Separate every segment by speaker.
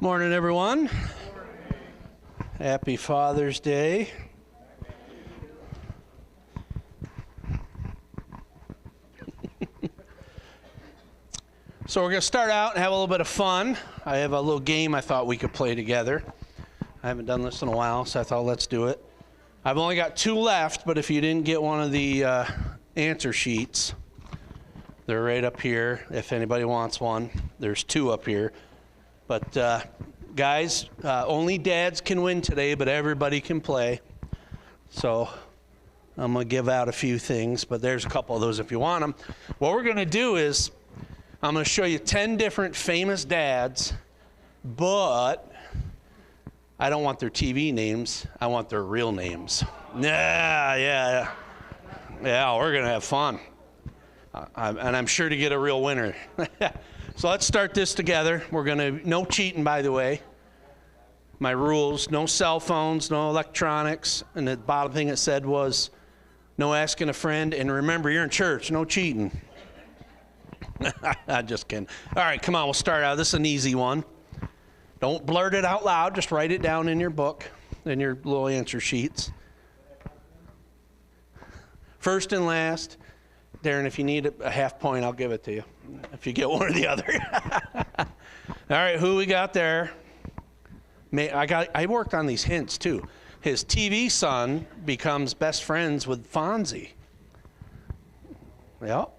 Speaker 1: Morning, everyone. Happy Father's Day. So we're going to start out and have a little bit of fun. I have a little game I thought we could play together. I haven't done this in a while, so I thought let's do it. I've only got 2 left, but if you didn't get one of the answer sheets, they're right up here. If anybody wants one, there's 2 up here. But guys, only dads can win today, but everybody can play. So I'm going to give out a few things, but there's a couple of those if you want them. What we're going to do is I'm going to show you 10 different famous dads, but I don't want their TV names. I want their real names. Yeah, we're going to have fun. And I'm sure to get a real winner. So let's start this together. We're going to, no cheating, by the way. My rules, no cell phones, no electronics. And the bottom thing it said was, no asking a friend. And remember, you're in church, no cheating. I'm just kidding. All right, come on, we'll start out. This is an easy one. Don't blurt it out loud. Just write it down in your book, in your little answer sheets. First and last. Darren, if you need a half point, I'll give it to you. If you get one or the other. All right, who we got there? I worked on these hints, too. His TV son becomes best friends with Fonzie. Yep.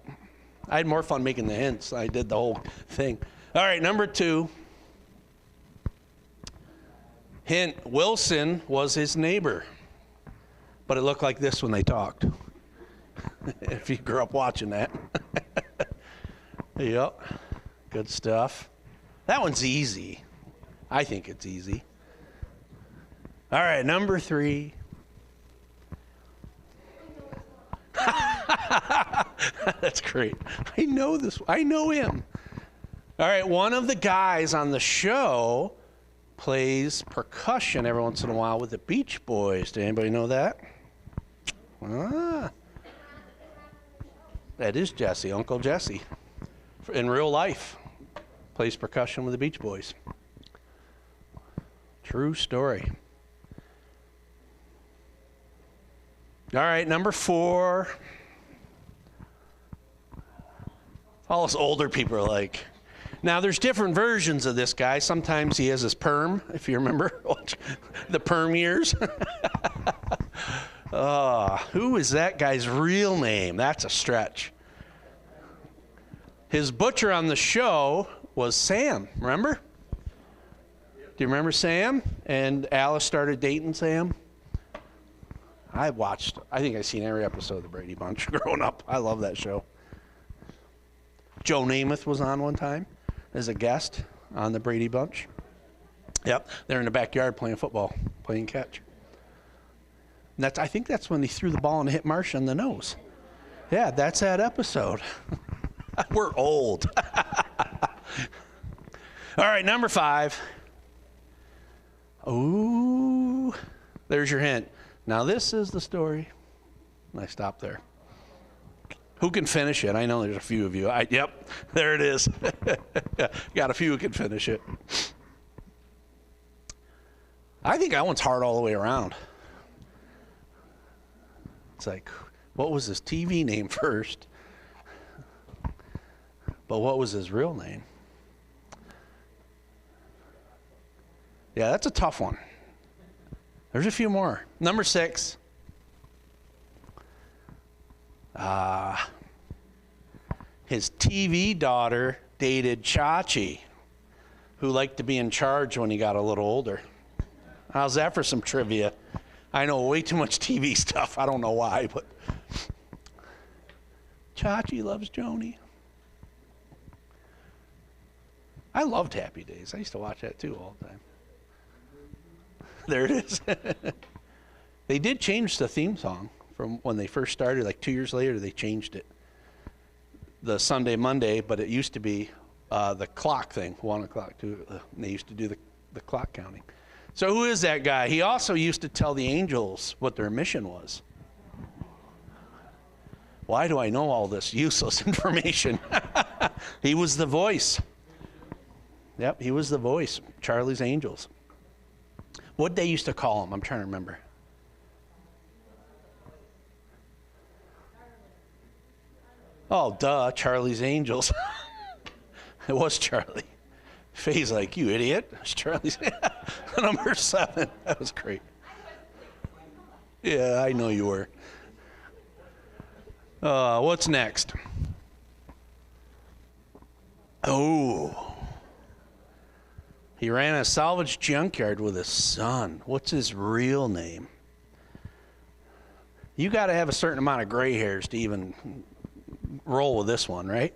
Speaker 1: I had more fun making the hints. I did the whole thing. All right, number 2. Hint, Wilson was his neighbor. But it looked like this when they talked. If you grew up watching that. Yep. Good stuff. That one's easy. I think it's easy. All right, number 3. That's great. I know this. I know him. All right, one of the guys on the show plays percussion every once in a while with the Beach Boys. Did anybody know that? That is Jesse, Uncle Jesse. In real life, plays percussion with the Beach Boys. True story. All right, number 4. All us older people are like. Now, there's different versions of this guy. Sometimes he has his perm, if you remember. The perm years. Who is that guy's real name? That's a stretch. His butcher on the show was Sam, remember? Do you remember Sam? And Alice started dating Sam? I think I've seen every episode of the Brady Bunch growing up. I love that show. Joe Namath was on one time as a guest on the Brady Bunch. Yep, they're in the backyard playing football, playing catch. I think that's when he threw the ball and hit Marcia in the nose. Yeah, that's that episode. We're old. All right, number 5. Ooh, there's your hint. Now this is the story. I stopped there. Who can finish it? I know there's a few of you. Yep, there it is. Got a few who can finish it. I think that one's hard all the way around. It's like, what was his TV name first? But what was his real name? Yeah, that's a tough one. There's a few more. Number 6. His TV daughter dated Chachi, who liked to be in charge when he got a little older. How's that for some trivia? I know way too much TV stuff. I don't know why, but Chachi loves Joni. I loved Happy Days. I used to watch that too all the time. There it is. They did change the theme song from when they first started. Like 2 years later, they changed it. The Sunday, Monday, but it used to be the clock thing, 1 o'clock. They used to do the clock counting. So who is that guy? He also used to tell the angels what their mission was. Why do I know all this useless information? He was the voice. Yep, he was the voice, Charlie's Angels. What they used to call him, I'm trying to remember. Oh, duh, Charlie's Angels. It was Charlie. Faye's like, you idiot. It's Charlie's number 7. That was great. Yeah, I know you were. What's next? Oh. He ran a salvage junkyard with his son. What's his real name? You got to have a certain amount of gray hairs to even roll with this one, right?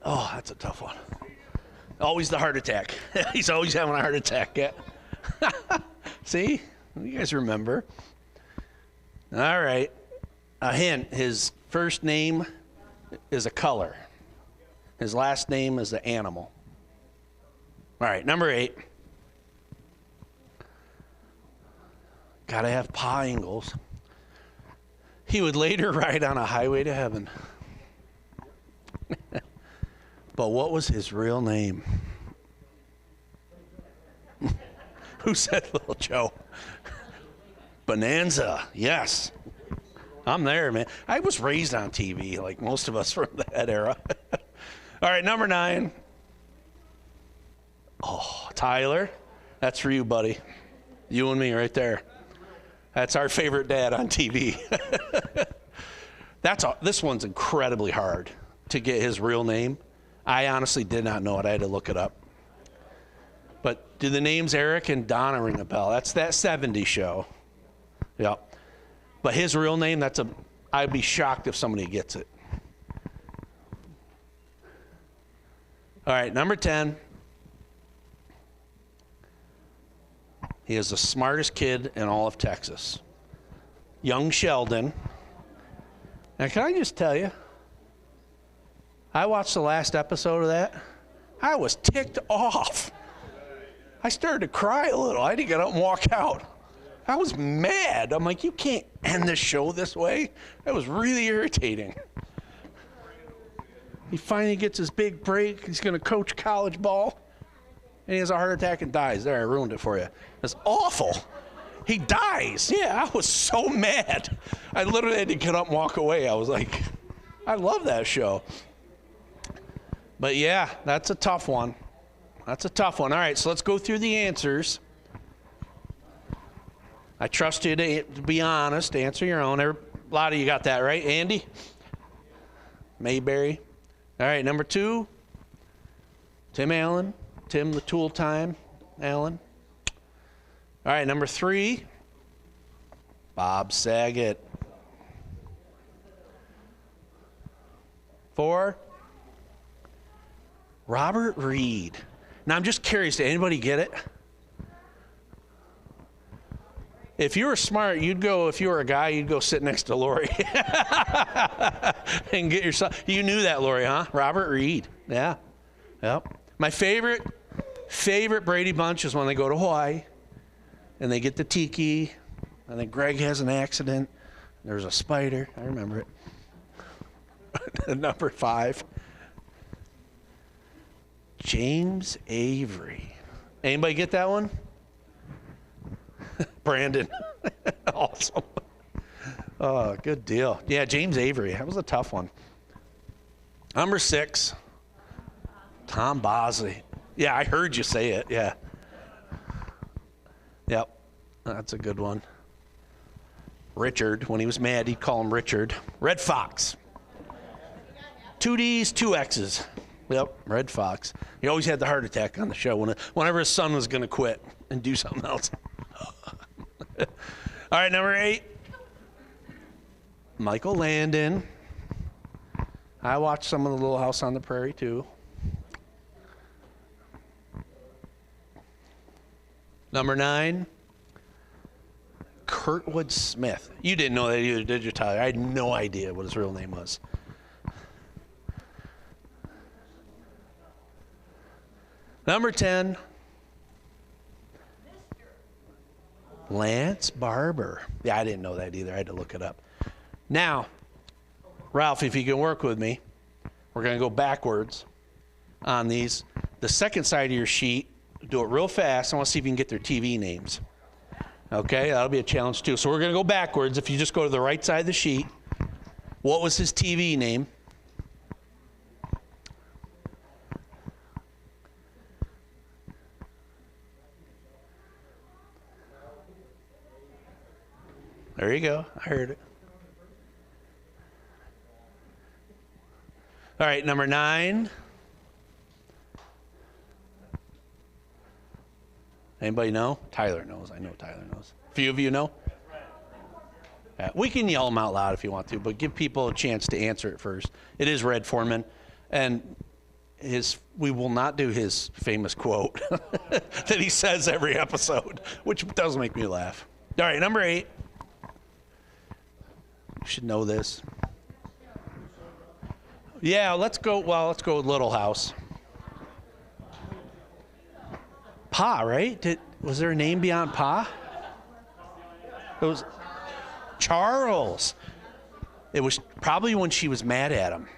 Speaker 1: Oh, that's a tough one. Always the heart attack. He's always having a heart attack. Yeah. See? You guys remember. All right. A hint. His first name is a color. His last name is an animal. All right, number 8. Got to have Pa Ingalls. He would later ride on a highway to heaven. But what was his real name? Who said Little Joe? Bonanza, yes. I'm there, man. I was raised on TV, like most of us from that era. All right, number 9. Oh, Tyler, that's for you, buddy. You and me right there. That's our favorite dad on TV. This one's incredibly hard to get his real name. I honestly did not know it. I had to look it up. But do the names Eric and Donna ring a bell? That's that 70s show. Yeah. But his real name, I'd be shocked if somebody gets it. All right, number 10. He is the smartest kid in all of Texas. Young Sheldon. Now, can I just tell you, I watched the last episode of that. I was ticked off. I started to cry a little. I had to get up and walk out. I was mad. I'm like, you can't end the show this way. That was really irritating. He finally gets his big break. He's going to coach college ball. And he has a heart attack and dies. There, I ruined it for you. That's awful. He dies. Yeah, I was so mad. I literally had to get up and walk away. I was like, I love that show. But yeah, that's a tough one. That's a tough one. All right, so let's go through the answers. I trust you to be honest, answer your own. A lot of you got that right. Andy? Mayberry. All right, number 2, Tim Allen. Tim the Tool Time Allen. All right, number 3, Bob Saget. 4, Robert Reed. Now, I'm just curious, did anybody get it? If you were smart, if you were a guy, you'd go sit next to Lori and get yourself. You knew that, Lori, huh? Robert Reed. Yeah. Yep. My favorite Brady Bunch is when they go to Hawaii and they get the tiki, and then Greg has an accident. There's a spider. I remember it. Number 5, James Avery. Anybody get that one? Brandon. Awesome. Oh, good deal. Yeah, James Avery. That was a tough one. Number 6, Tom Bosley. Yeah, I heard you say it. Yeah. Yep. That's a good one. Richard. When he was mad, he'd call him Richard. Red Fox. 2 D's, 2 X's. Yep, Red Fox. He always had the heart attack on the show whenever his son was going to quit and do something else. All right, number 8, Michael Landon. I watched some of the Little House on the Prairie, too. Number 9, Kurtwood Smith. You didn't know that either, did you, Tyler? I had no idea what his real name was. Number 10, Lance Barber. Yeah, I didn't know that either. I had to look it up. Now, Ralph, if you can work with me, We're going to go backwards on these. The second side of your sheet, do it real fast. I want to see if you can get their TV names. Okay, that'll be a challenge too. So we're going to go backwards. If you just go to the right side of the sheet, what was his TV name? There you go. I heard it. All right, number 9. Anybody know? Tyler knows. I know Tyler knows. A few of you know? Yeah, we can yell them out loud if you want to, but give people a chance to answer it first. It is Red Foreman, and we will not do his famous quote that he says every episode, which does make me laugh. All right, number 8. You should know this. Yeah, let's go with Little House. Pa, right? Was there a name beyond Pa? It was Charles. It was probably when she was mad at him,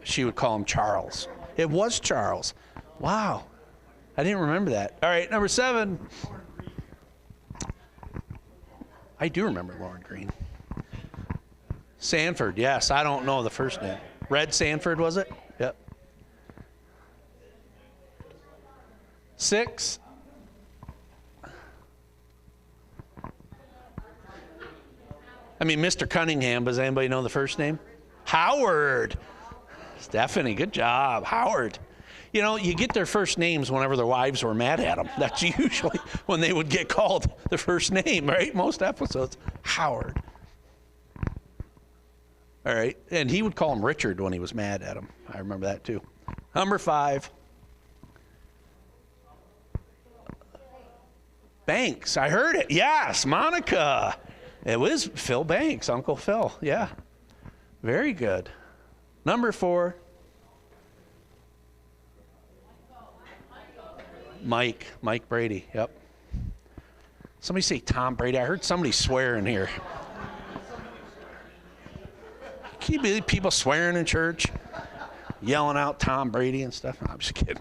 Speaker 1: she would call him Charles. It was Charles. Wow. I didn't remember that. All right, number 7. I do remember Lauren Green. Sanford, yes. I don't know the first name. Red Sanford, was it? Yep. 6. I mean, Mr. Cunningham, but does anybody know the first name? Howard. Stephanie, good job. Howard. You know, you get their first names whenever their wives were mad at them. That's usually when they would get called the first name, right? Most episodes. Howard. All right. And he would call him Richard when he was mad at him. I remember that too. Number 5. Banks. I heard it. Yes, Monica. It was Phil Banks, Uncle Phil. Yeah. Very good. Number 4. Mike Brady. Yep. Somebody say Tom Brady. I heard somebody swear in here. Can you believe people swearing in church? Yelling out Tom Brady and stuff? No, I'm just kidding.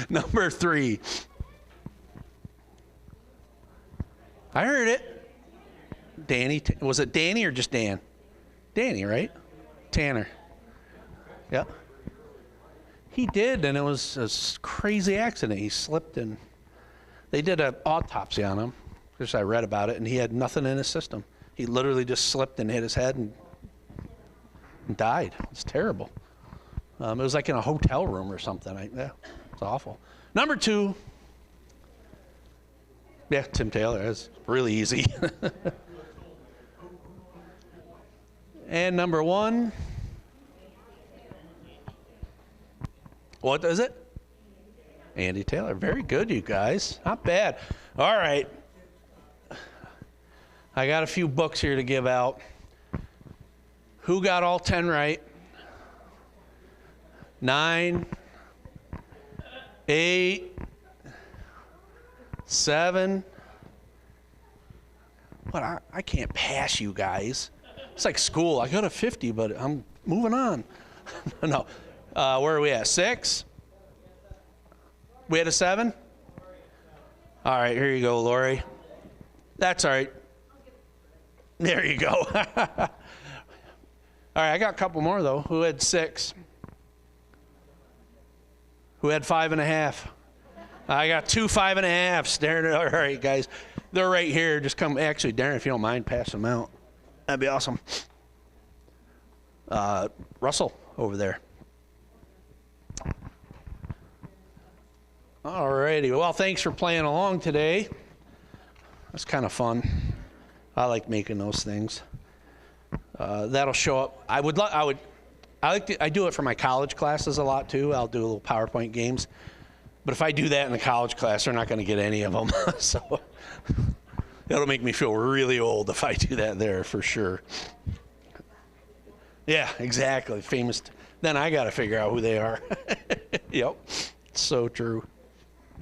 Speaker 1: Number 3. I heard it. Danny. Was it Danny or just Dan? Danny, right? Tanner. Yep. He did, and it was a crazy accident. He slipped, and they did an autopsy on him, because I read about it, and he had nothing in his system. He literally just slipped and hit his head and died. It's terrible. It was like in a hotel room or something. It's awful. Number 2. Yeah, Tim Taylor. That's really easy. And number 1. What is it? Andy Taylor. Very good, you guys. Not bad. All right. I got a few books here to give out. Who got all 10 right? 9, 8, 7. What? I can't pass you guys. It's like school. I got a 50, but I'm moving on. No. Where are we at? 6? We had a 7? All right, here you go, Lori. That's all right. There you go. All right, I got a couple more, though. Who had 6? Who had 5.5? I got 2 5.5s. Darren, all right, guys. They're right here. Just come. Actually, Darren, if you don't mind, pass them out. That'd be awesome. Russell over there. All righty. Well, thanks for playing along today. That's kind of fun. I like making those things. That'll show up. I do it for my college classes a lot too. I'll do little PowerPoint games. But if I do that in the college class, they're not going to get any of them. So that'll make me feel really old if I do that there for sure. Yeah, exactly. Famous. Then I got to figure out who they are. Yep. So true.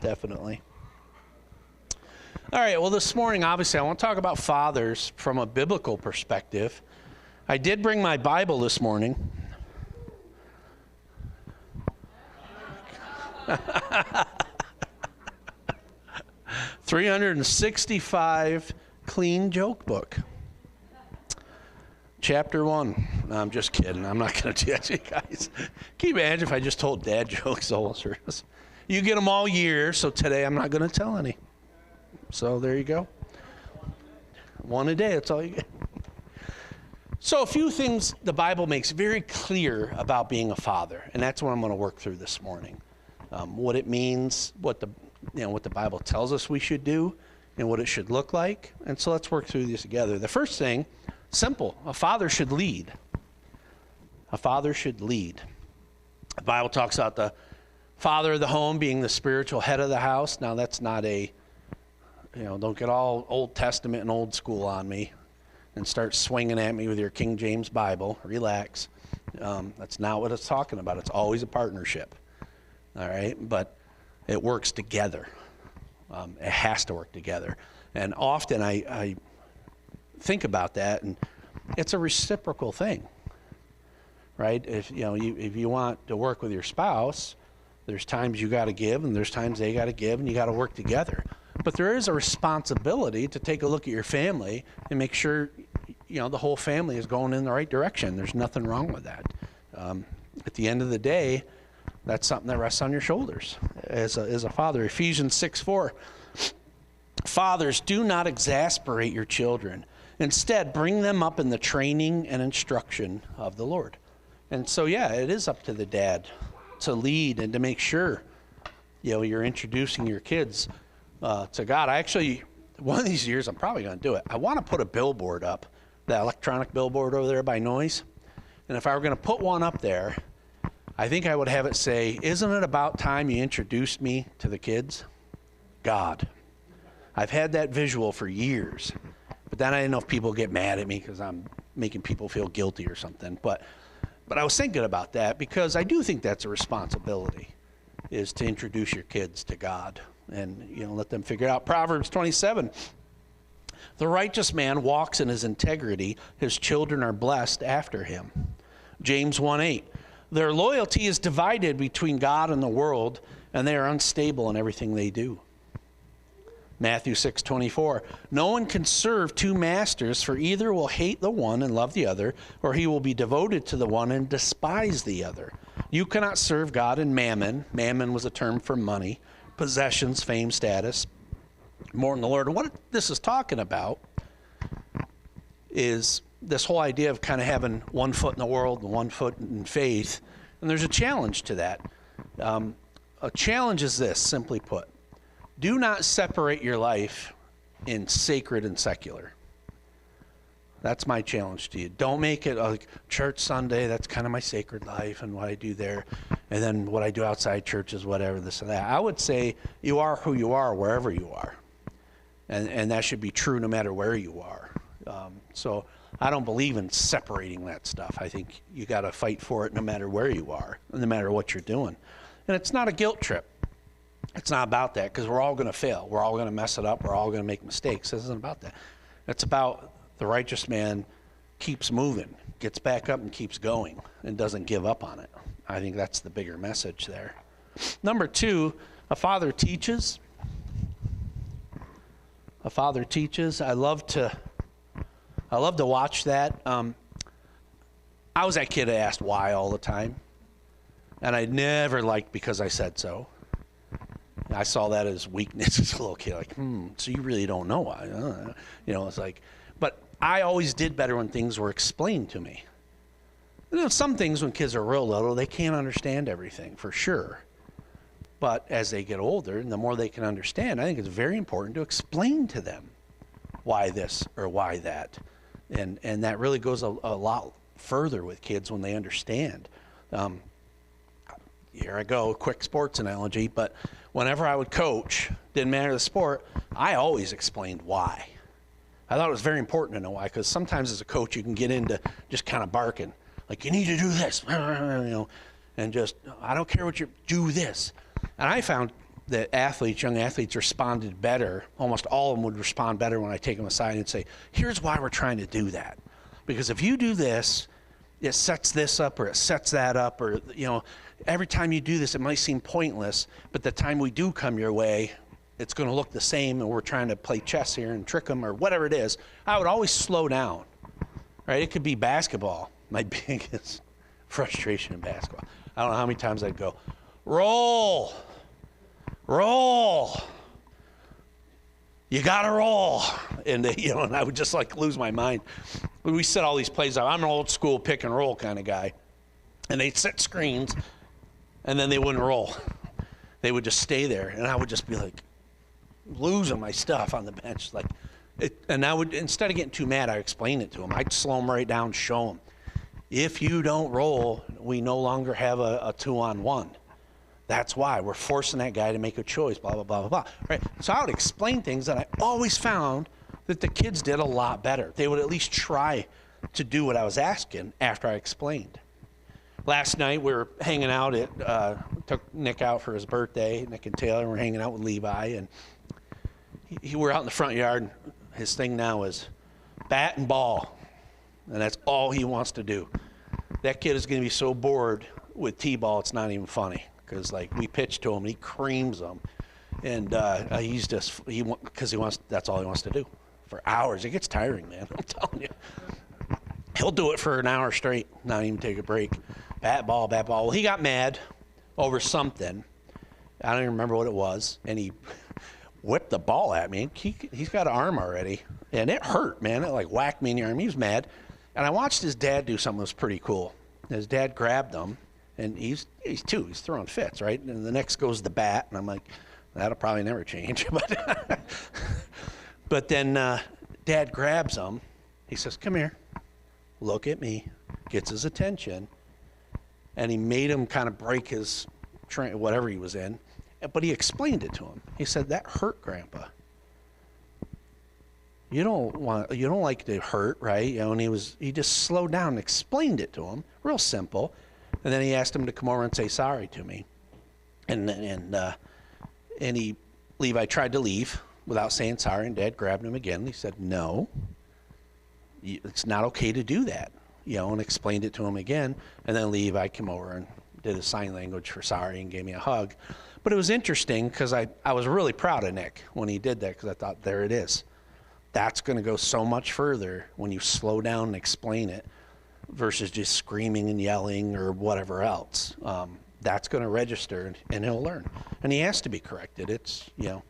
Speaker 1: Definitely. All right, well, this morning, obviously, I want to talk about fathers from a biblical perspective. I did bring my Bible this morning. $365 clean joke book. Chapter 1. No, I'm just kidding. I'm not going to do that to you guys. Can you imagine if I just told dad jokes the whole service? You get them all year, so today I'm not going to tell any. So there you go. One a day, that's all you get. So a few things the Bible makes very clear about being a father, and that's what I'm going to work through this morning. What it means, what the Bible tells us we should do, and what it should look like. And so let's work through these together. The first thing, simple, a father should lead. A father should lead. The Bible talks about the father of the home being the spiritual head of the house. Now that's not don't get all Old Testament and old school on me and start swinging at me with your King James Bible. Relax. That's not what it's talking about. It's always a partnership. All right? But it works together. It has to work together. And often I think about that, and it's a reciprocal thing, right? If you want to work with your spouse, there's times you got to give, and there's times they got to give, and you got to work together. But there is a responsibility to take a look at your family and make sure the whole family is going in the right direction. There's nothing wrong with that. At the end of the day, that's something that rests on your shoulders as a father. Ephesians 6:4. Fathers, do not exasperate your children. Instead, bring them up in the training and instruction of the Lord. And so, it is up to the dad to lead and to make sure, you're introducing your kids to God. One of these years, I'm probably going to do it. I want to put a billboard up, that electronic billboard over there by Noise. And if I were going to put one up there, I think I would have it say, isn't it about time you introduced me to the kids? God. I've had that visual for years. But then I didn't know if people get mad at me because I'm making people feel guilty or something. But I was thinking about that because I do think that's a responsibility, is to introduce your kids to God and let them figure it out. Proverbs 27. The righteous man walks in his integrity. His children are blessed after him. James 1:8. Their loyalty is divided between God and the world, and they are unstable in everything they do. Matthew 6:24. No one can serve two masters, for either will hate the one and love the other, or he will be devoted to the one and despise the other. You cannot serve God and mammon. Mammon was a term for money, possessions, fame, status, more than the Lord. And what this is talking about is this whole idea of kind of having one foot in the world and one foot in faith. And there's a challenge to that. A challenge is this, simply put. Do not separate your life in sacred and secular. That's my challenge to you. Don't make it like church Sunday, that's kind of my sacred life and what I do there. And then what I do outside church is whatever, this and that. I would say you are who you are wherever you are. And that should be true no matter where you are. So I don't believe in separating that stuff. I think you got to fight for it no matter where you are, no matter what you're doing. And it's not a guilt trip. It's not about that, because we're all going to fail. We're all going to mess it up. We're all going to make mistakes. This isn't about that. It's about the righteous man keeps moving, gets back up and keeps going, and doesn't give up on it. I think that's the bigger message there. Number 2, a father teaches. A father teaches. I love to watch that. I was that kid that asked why all the time, and I never liked because I said so. I saw that as weakness as a little kid, like, so you really don't know why. It's like, but I always did better when things were explained to me. Some things when kids are real little, they can't understand everything, for sure. But as they get older, and the more they can understand, I think it's very important to explain to them why this or why that. And that really goes a lot further with kids when they understand. Here I go, quick sports analogy, but whenever I would coach, didn't matter the sport, I always explained why. I thought it was very important to know why, because sometimes as a coach you can get into just kind of barking, like, you need to do this, and just, I don't care what you do this. And I found that young athletes responded better, almost all of them would respond better when I take them aside and say, here's why we're trying to do that. Because if you do this, it sets this up or it sets that up, or, every time you do this, it might seem pointless, but the time we do come your way, it's going to look the same, and we're trying to play chess here and trick them or whatever it is. I would always slow down, right? It could be basketball. My biggest frustration in basketball. I don't know how many times I'd go, roll, you got to roll. And, and I would just like lose my mind. We set all these plays out. I'm an old school pick and roll kind of guy. And they'd set screens, and then they wouldn't roll. They would just stay there, and I would just be like losing my stuff on the bench. And I would, instead of getting too mad, I'd explain it to them. I'd slow them right down, show them. If you don't roll, we no longer have a 2-on-1. That's why we're forcing that guy to make a choice, blah, blah, blah, blah, blah. Right? So I would explain things that I always found that the kids did a lot better. They would at least try to do what I was asking after I explained. Last night we were hanging out took Nick out for his birthday, Nick and Taylor, and we're hanging out with Levi, and we're out in the front yard. And his thing now is bat and ball, and that's all he wants to do. That kid is going to be so bored with T-ball, it's not even funny, because we pitch to him, and he creams them, and because that's all he wants to do for hours. It gets tiring, man. I'm telling you. He'll do it for an hour straight, not even take a break. Bat, ball. Well, he got mad over something. I don't even remember what it was, and he whipped the ball at me. He's got an arm already, and it hurt, man. It whacked me in the arm. He was mad. And I watched his dad do something that was pretty cool. His dad grabbed him, and he's throwing fits, right? And the next goes the bat, and I'm like, that'll probably never change. But then Dad grabs him. He says, come here, look at me, gets his attention, and he made him kind of break his whatever he was in, but he explained it to him. He said, that hurt, Grandpa. You don't like to hurt, right? And he just slowed down and explained it to him, real simple. And then he asked him to come over and say sorry to me. And Levi tried to leave without saying sorry, and Dad grabbed him again. He said, no, it's not okay to do that, and explained it to him again. And then Levi came over and did a sign language for sorry and gave me a hug. But it was interesting because I was really proud of Nick when he did that, because I thought, there it is. That's going to go so much further when you slow down and explain it versus just screaming and yelling or whatever else. That's going to register, and he'll learn. And he has to be corrected. It's, the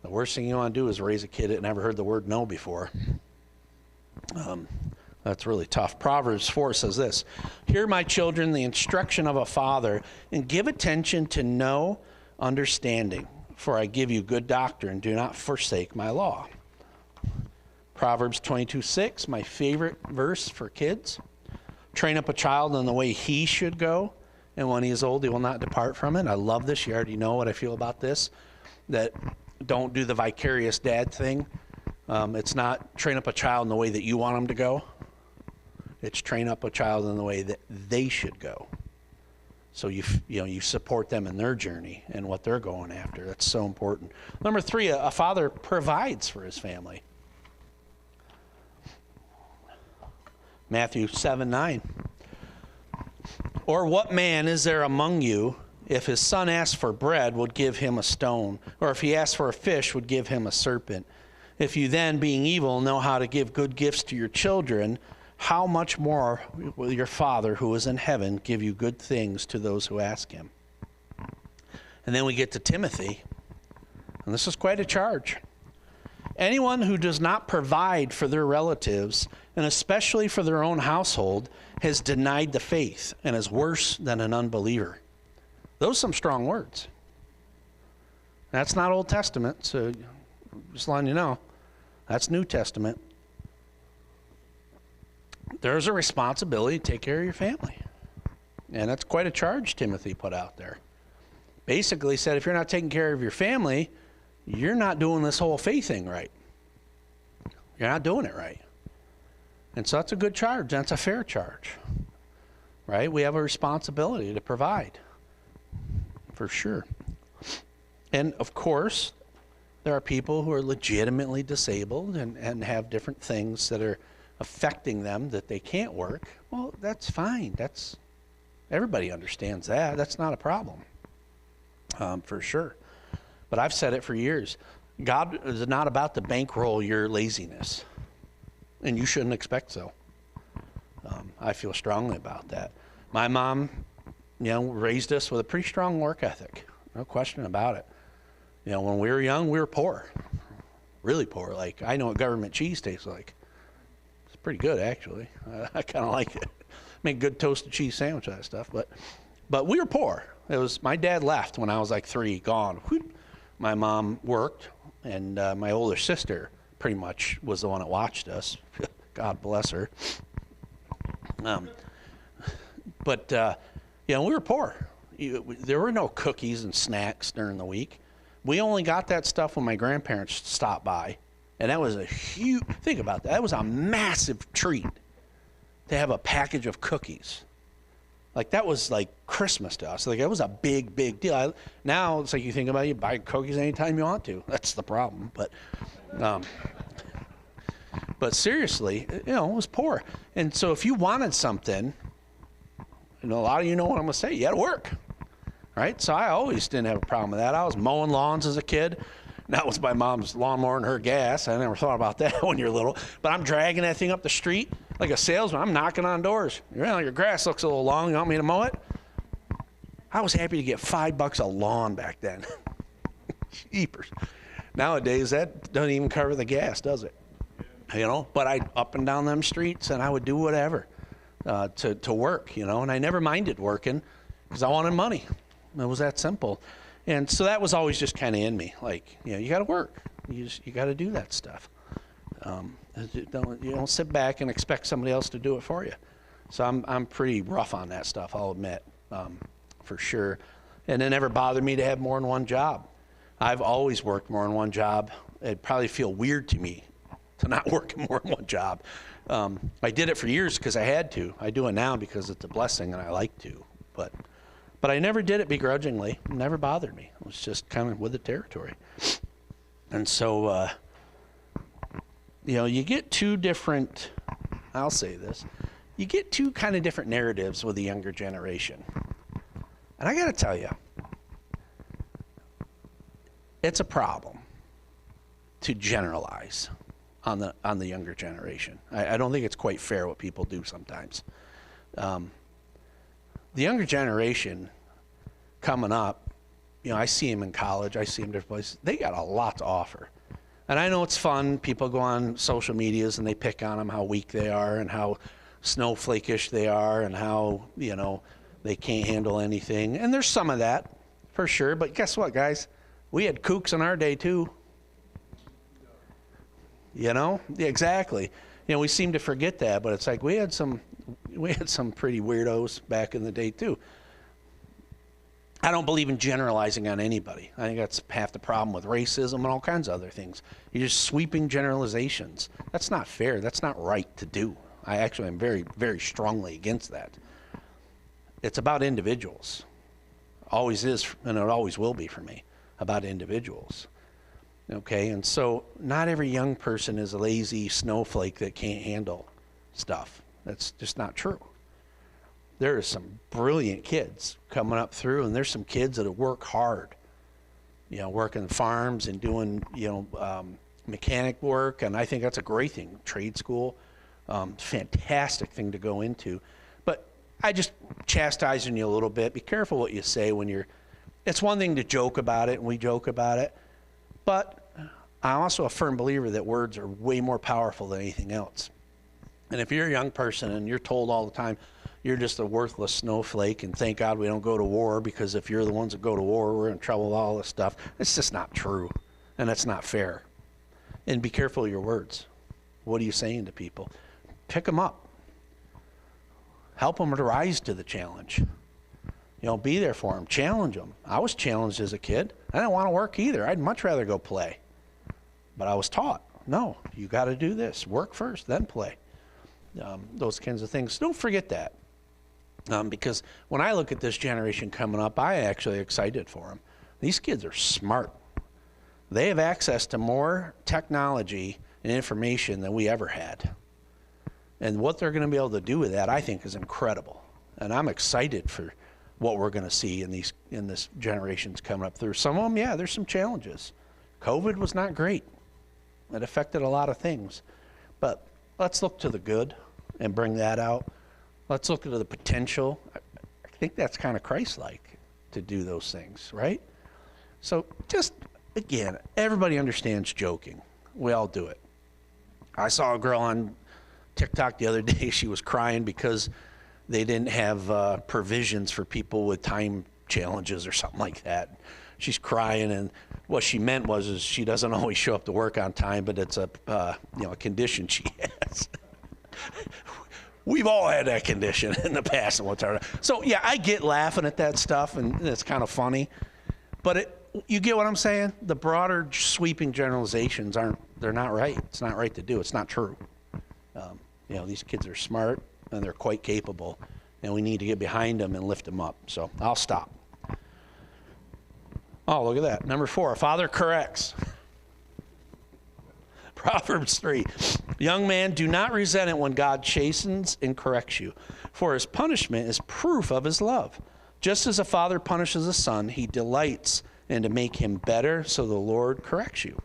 Speaker 1: worst thing you want to do is raise a kid that never heard the word no before. That's really tough. Proverbs 4 says this, hear, my children, the instruction of a father, and give attention to know understanding, for I give you good doctrine. Do not forsake my law. Proverbs 22:6, my favorite verse for kids. Train up a child in the way he should go, and when he is old, he will not depart from it. I love this. You already know what I feel about this, that don't do the vicarious dad thing. It's not train up a child in the way that you want them to go. It's train up a child in the way that they should go. So you support them in their journey and what they're going after. That's so important. Number 3, a father provides for his family. Matthew 7:9. Or what man is there among you, if his son asks for bread, would give him a stone? Or if he asks for a fish, would give him a serpent? If you then, being evil, know how to give good gifts to your children, how much more will your Father who is in heaven give you good things to those who ask him? And then we get to Timothy, and this is quite a charge. Anyone who does not provide for their relatives, and especially for their own household, has denied the faith and is worse than an unbeliever. Those are some strong words. That's not Old Testament, so just letting you know. That's New Testament. There's a responsibility to take care of your family. And that's quite a charge Timothy put out there. Basically said, if you're not taking care of your family, you're not doing this whole faith thing right. You're not doing it right. And so that's a good charge. That's a fair charge. Right? We have a responsibility to provide. For sure. And of course, there are people who are legitimately disabled and have different things that are affecting them that they can't work, well, that's fine. Everybody understands that. That's not a problem, for sure. But I've said it for years. God is not about to bankroll your laziness, and you shouldn't expect so. I feel strongly about that. My mom, raised us with a pretty strong work ethic. No question about it. When we were young, we were poor, really poor. Like, I know what government cheese tastes like. It's pretty good, actually. I kind of like it. Make good toasted cheese sandwich, that stuff. But we were poor. It was, my dad left when I was like 3, gone. My mom worked, and my older sister pretty much was the one that watched us. God bless her. But we were poor. There were no cookies and snacks during the week. We only got that stuff when my grandparents stopped by. And that was a huge, think about that. That was a massive treat to have a package of cookies. Like, that was like Christmas to us. Like, it was a big, big deal. Now it's like you think about it, you buy cookies anytime you want to. That's the problem. But seriously, it was poor. And so if you wanted something, a lot of you know what I'm going to say, you had to work, right? So I always didn't have a problem with that. I was mowing lawns as a kid. That was my mom's lawnmower and her gas. I never thought about that when you're little. But I'm dragging that thing up the street like a salesman. I'm knocking on doors. Your grass looks a little long. You want me to mow it? I was happy to get $5 a lawn back then. Jeepers. Nowadays, that doesn't even cover the gas, does it? But I'd up and down them streets, and I would do whatever to work, and I never minded working because I wanted money. It was that simple. And so that was always just kind of in me. Like, you got to work. You got to do that stuff. You don't sit back and expect somebody else to do it for you. So I'm pretty rough on that stuff, I'll admit, for sure. And it never bothered me to have more than one job. I've always worked more than one job. It'd probably feel weird to me to not work more than one job. I did it for years because I had to. I do it now because it's a blessing and I like to. But I never did it begrudgingly. It never bothered me. It was just kind of with the territory. And so, you get two different, I'll say this, you get two kind of different narratives with the younger generation. And I got to tell you, it's a problem to generalize on the younger generation. I don't think it's quite fair what people do sometimes. The younger generation coming up, I see them in college, I see them different places. They got a lot to offer. And I know it's fun. People go on social medias and they pick on them how weak they are and how snowflake-ish they are and how, they can't handle anything. And there's some of that, for sure. But guess what, guys? We had kooks in our day, too. Yeah, exactly. We seem to forget that, but it's like we had some pretty weirdos back in the day, too. I don't believe in generalizing on anybody. I think that's half the problem with racism and all kinds of other things. You're just sweeping generalizations. That's not fair. That's not right to do. I actually am very, very strongly against that. It's about individuals. Always is, and it always will be for me, about individuals. Okay, and so not every young person is a lazy snowflake that can't handle stuff. That's just not true. There are some brilliant kids coming up through, and there's some kids that work hard, working farms and doing, mechanic work, and I think that's a great thing. Trade school, fantastic thing to go into. But I just chastising you a little bit. Be careful what you say when you're. It's one thing to joke about it, and we joke about it, but I'm also a firm believer that words are way more powerful than anything else. And if you're a young person and you're told all the time, you're just a worthless snowflake, and thank God we don't go to war, because if you're the ones that go to war, we're in trouble with all this stuff. It's just not true, and that's not fair. And be careful of your words. What are you saying to people? Pick them up. Help them to rise to the challenge. Be there for them. Challenge them. I was challenged as a kid. I didn't want to work either. I'd much rather go play. But I was taught, no, you got to do this. Work first, then play. Those kinds of things. Don't forget that. Because when I look at this generation coming up, I actually excited for them. These kids are smart. They have access to more technology and information than we ever had. And what they're going to be able to do with that, I think, is incredible. And I'm excited for what we're going to see in this generations coming up through. Some of them, yeah, there's some challenges. COVID was not great. It affected a lot of things. But let's look to the good and bring that out. Let's look to the potential. I think that's kind of Christ-like to do those things, right? So just, again, everybody understands joking. We all do it. I saw a girl on TikTok the other day. She was crying because they didn't have provisions for people with time challenges or something like that. She's crying, and what she meant was she doesn't always show up to work on time, but it's a condition she has. We've all had that condition in the past. So yeah, I get laughing at that stuff, and it's kind of funny. But you get what I'm saying? The broader sweeping generalizations they're not right. It's not right to do. It's not true. These kids are smart, and they're quite capable, and we need to get behind them and lift them up. So I'll stop. Oh, look at that. Number 4, a father corrects. Proverbs 3, young man, do not resent it when God chastens and corrects you, for his punishment is proof of his love. Just as a father punishes a son, he delights in to make him better, so the Lord corrects you.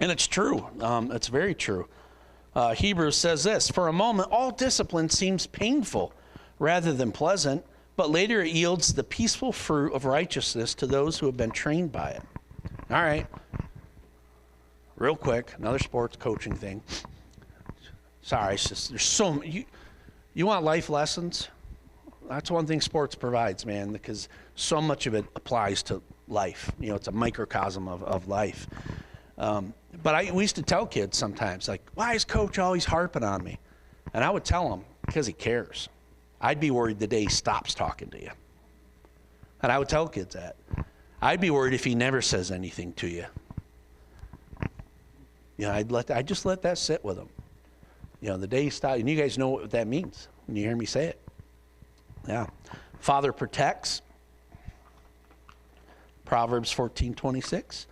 Speaker 1: And it's true. It's very true. Hebrews says this, for a moment, all discipline seems painful rather than pleasant, but later it yields the peaceful fruit of righteousness to those who have been trained by it. All right. Real quick, another sports coaching thing. Sorry, it's just, there's so you want life lessons? That's one thing sports provides, man, because so much of it applies to life. It's a microcosm of life. But we used to tell kids sometimes, like, why is coach always harping on me? And I would tell them, because he cares. I'd be worried the day he stops talking to you. And I would tell kids that. I'd be worried if he never says anything to you. I'd just let that sit with him. The day he stops, and you guys know what that means when you hear me say it. Yeah. Father protects. Proverbs 14:26.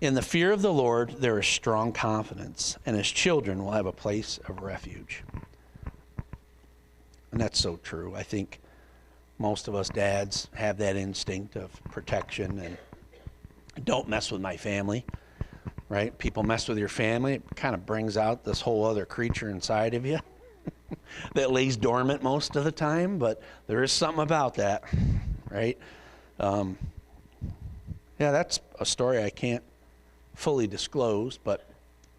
Speaker 1: In the fear of the Lord, there is strong confidence, and his children will have a place of refuge. And that's so true. I think most of us dads have that instinct of protection and don't mess with my family, right? People mess with your family, it kind of brings out this whole other creature inside of you that lays dormant most of the time, but there is something about that, right? Yeah, that's a story I can't fully disclose, but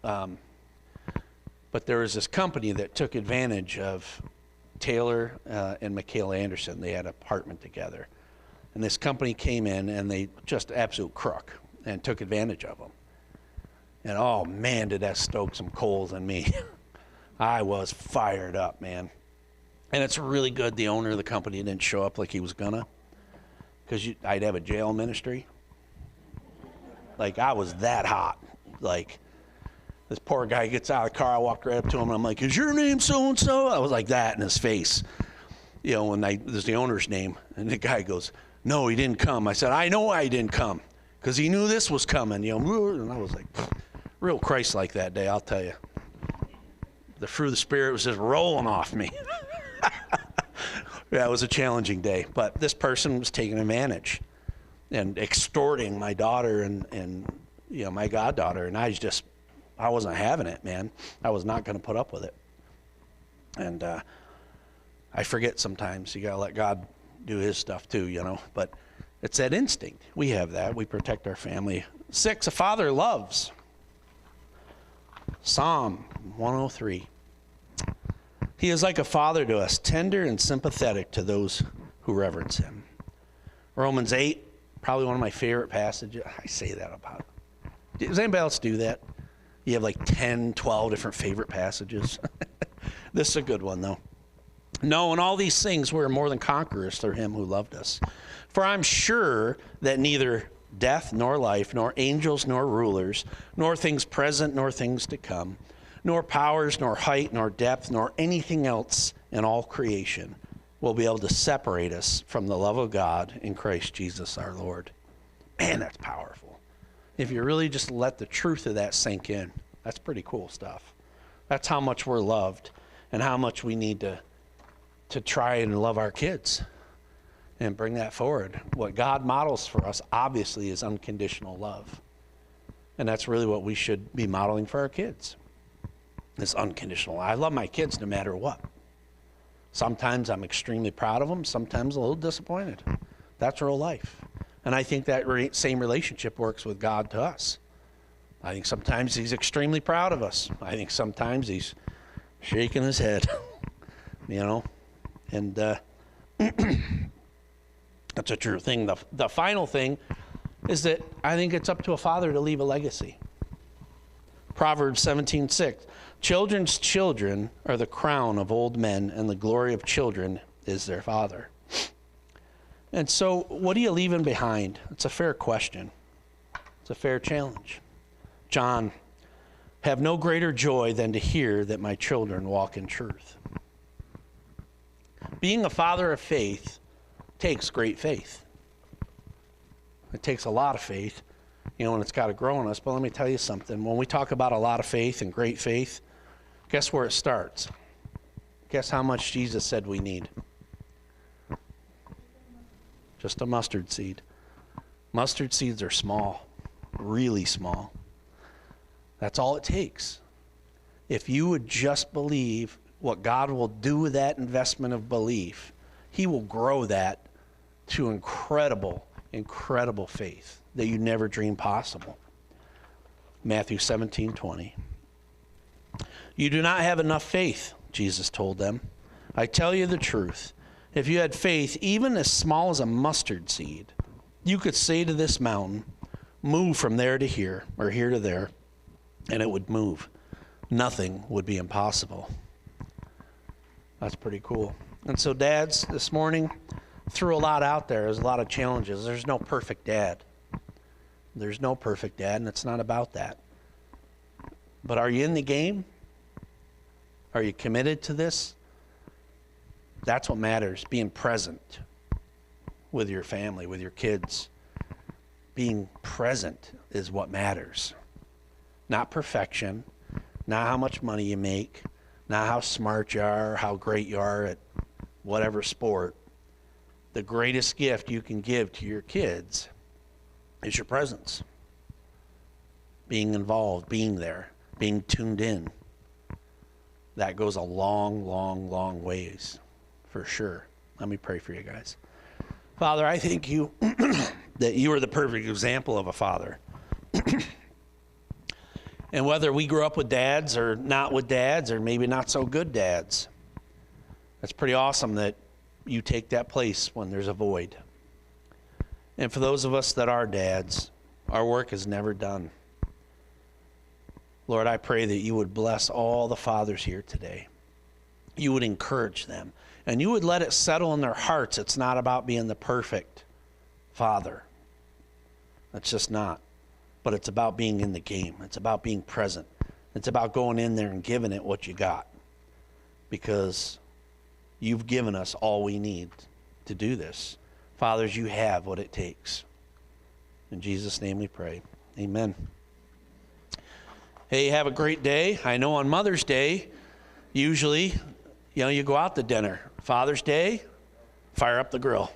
Speaker 1: there was this company that took advantage of Taylor and Michaela Anderson. They had an apartment together, and this company came in and they just absolute crook and took advantage of them. And oh man, did that stoke some coals in me. I was fired up, man. And it's really good the owner of the company didn't show up like he was gonna, because I'd have a jail ministry. Like, I was that hot. Like, this poor guy gets out of the car, I walked right up to him, and I'm like, is your name so-and-so? I was like that in his face. When there's the owner's name, and the guy goes, no, he didn't come. I said, I know why he didn't come, because he knew this was coming, and I was like, real Christ-like that day, I'll tell you. The fruit of the Spirit was just rolling off me. Yeah, it was a challenging day, but this person was taking advantage and extorting my daughter and my goddaughter, and I wasn't having it, man. I was not going to put up with it. And I forget sometimes. You got to let God do his stuff too, but it's that instinct. We have that. We protect our family. 6, a father loves. Psalm 103. He is like a father to us, tender and sympathetic to those who reverence him. Romans 8, probably one of my favorite passages. I say that about it. Does anybody else do that? You have like 10, 12 different favorite passages. This is a good one, though. No, in all these things we're more than conquerors through him who loved us. For I'm sure that neither death nor life, nor angels nor rulers, nor things present nor things to come, nor powers, nor height, nor depth, nor anything else in all creation will be able to separate us from the love of God in Christ Jesus our Lord. Man, that's powerful. If you really just let the truth of that sink in, that's pretty cool stuff. That's how much we're loved and how much we need to try and love our kids and bring that forward. What God models for us, obviously, is unconditional love. And that's really what we should be modeling for our kids, is unconditional. I love my kids no matter what. Sometimes I'm extremely proud of them, sometimes a little disappointed. That's real life. And I think that same relationship works with God to us. I think sometimes he's extremely proud of us. I think sometimes he's shaking his head, and that's a true thing. The final thing is that I think it's up to a father to leave a legacy. Proverbs 17:6, children's children are the crown of old men, and the glory of children is their father. And so what are you leaving behind? It's a fair question. It's a fair challenge. John, have no greater joy than to hear that my children walk in truth. Being a father of faith takes great faith. It takes a lot of faith, and it's got to grow in us. But let me tell you something. When we talk about a lot of faith and great faith, guess where it starts? Guess how much Jesus said we need? Just a mustard seed. Mustard seeds are small, really small. That's all it takes. If you would just believe what God will do with that investment of belief, he will grow that to incredible, incredible faith that you never dreamed possible. Matthew 17:20. You do not have enough faith, Jesus told them. I tell you the truth. If you had faith even as small as a mustard seed, you could say to this mountain, move from there to here, or here to there, and it would move. Nothing would be impossible. That's pretty cool. And so dads, this morning, threw a lot out there. There's a lot of challenges. There's no perfect dad. There's no perfect dad, and it's not about that. But are you in the game? Are you committed to this? That's what matters, being present with your family, with your kids. Being present is what matters. Not perfection, not how much money you make, not how smart you are, how great you are at whatever sport. The greatest gift you can give to your kids is your presence. Being involved, being there, being tuned in. That goes a long, long, long ways, for sure. Let me pray for you guys. Father, I thank you that you are the perfect example of a father. And whether we grew up with dads or not with dads, or maybe not so good dads, it's pretty awesome that you take that place when there's a void. And for those of us that are dads, our work is never done. Lord, I pray that you would bless all the fathers here today. You would encourage them. And you would let it settle in their hearts. It's not about being the perfect father. It's just not. But it's about being in the game. It's about being present. It's about going in there and giving it what you got. Because you've given us all we need to do this. Fathers, you have what it takes. In Jesus' name we pray. Amen. Hey, have a great day. I know on Mother's Day, usually, you go out to dinner. Father's Day, fire up the grill.